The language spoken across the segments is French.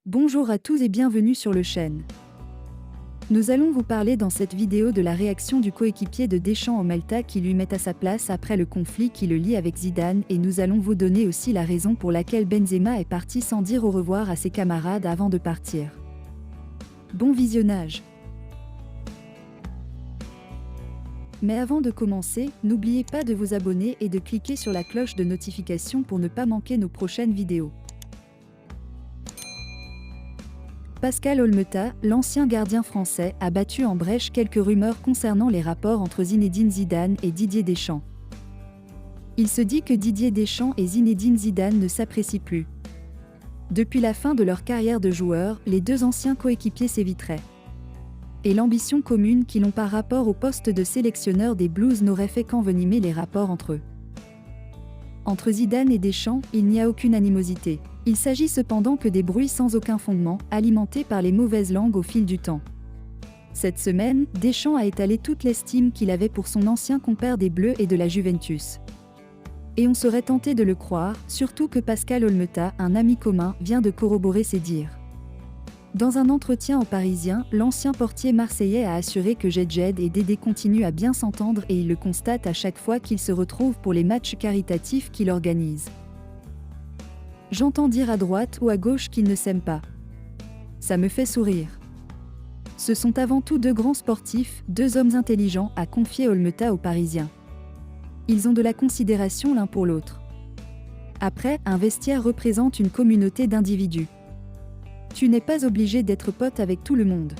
Bonjour à tous et bienvenue sur le chaîne. Nous allons vous parler dans cette vidéo de la réaction du coéquipier de Deschamps au Malta qui lui met à sa place après le conflit qui le lie avec Zidane, et nous allons vous donner aussi la raison pour laquelle Benzema est parti sans dire au revoir à ses camarades avant de partir. Bon visionnage. Mais avant de commencer, n'oubliez pas de vous abonner et de cliquer sur la cloche de notification pour ne pas manquer nos prochaines vidéos. Pascal Olmeta, l'ancien gardien français, a battu en brèche quelques rumeurs concernant les rapports entre Zinedine Zidane et Didier Deschamps. Il se dit que Didier Deschamps et Zinedine Zidane ne s'apprécient plus. Depuis la fin de leur carrière de joueur, les deux anciens coéquipiers s'éviteraient. Et l'ambition commune qu'ils ont par rapport au poste de sélectionneur des Blues n'aurait fait qu'envenimer les rapports entre eux. Entre Zidane et Deschamps, il n'y a aucune animosité. Il s'agit cependant que des bruits sans aucun fondement, alimentés par les mauvaises langues au fil du temps. Cette semaine, Deschamps a étalé toute l'estime qu'il avait pour son ancien compère des Bleus et de la Juventus. Et on serait tenté de le croire, surtout que Pascal Olmeta, un ami commun, vient de corroborer ces dires. Dans un entretien au Parisien, l'ancien portier marseillais a assuré que Jedjed et Dédé continuent à bien s'entendre et il le constate à chaque fois qu'ils se retrouvent pour les matchs caritatifs qu'il organise. J'entends dire à droite ou à gauche qu'ils ne s'aiment pas. Ça me fait sourire. Ce sont avant tout deux grands sportifs, deux hommes intelligents, a confié Olmeta aux Parisiens. Ils ont de la considération l'un pour l'autre. Après, un vestiaire représente une communauté d'individus. Tu n'es pas obligé d'être pote avec tout le monde.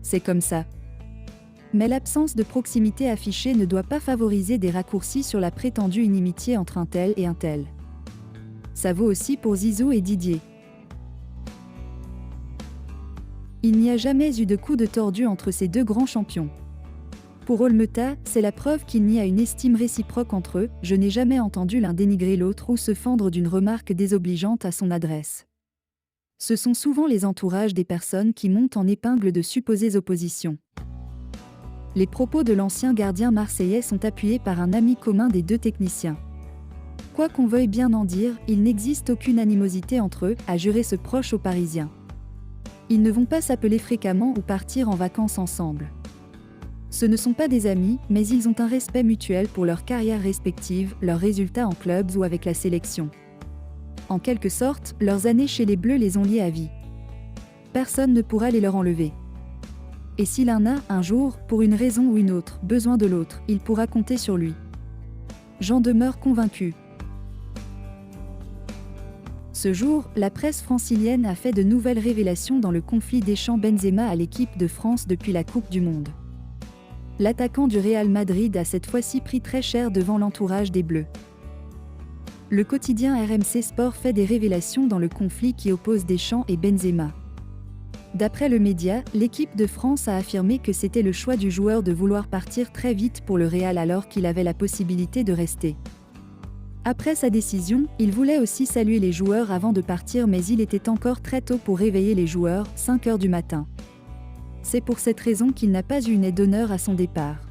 C'est comme ça. Mais l'absence de proximité affichée ne doit pas favoriser des raccourcis sur la prétendue inimitié entre un tel et un tel. Ça vaut aussi pour Zizou et Didier. Il n'y a jamais eu de coup de tordu entre ces deux grands champions. Pour Olmeta, c'est la preuve qu'il n'y a une estime réciproque entre eux. Je n'ai jamais entendu l'un dénigrer l'autre ou se fendre d'une remarque désobligeante à son adresse. Ce sont souvent les entourages des personnes qui montent en épingle de supposées oppositions. Les propos de l'ancien gardien marseillais sont appuyés par un ami commun des deux techniciens. Quoi qu'on veuille bien en dire, il n'existe aucune animosité entre eux, a juré ce proche aux Parisiens. Ils ne vont pas s'appeler fréquemment ou partir en vacances ensemble. Ce ne sont pas des amis, mais ils ont un respect mutuel pour leurs carrières respectives, leurs résultats en clubs ou avec la sélection. En quelque sorte, leurs années chez les Bleus les ont liés à vie. Personne ne pourra les leur enlever. Et si l'un a, un jour, pour une raison ou une autre, besoin de l'autre, il pourra compter sur lui. J'en demeure convaincu. Ce jour, la presse francilienne a fait de nouvelles révélations dans le conflit Deschamps-Benzema à l'équipe de France depuis la Coupe du Monde. L'attaquant du Real Madrid a cette fois-ci pris très cher devant l'entourage des Bleus. Le quotidien RMC Sport fait des révélations dans le conflit qui oppose Deschamps et Benzema. D'après le média, l'équipe de France a affirmé que c'était le choix du joueur de vouloir partir très vite pour le Real alors qu'il avait la possibilité de rester. Après sa décision, il voulait aussi saluer les joueurs avant de partir, mais il était encore très tôt pour réveiller les joueurs, 5 heures du matin. C'est pour cette raison qu'il n'a pas eu une aide d'honneur à son départ.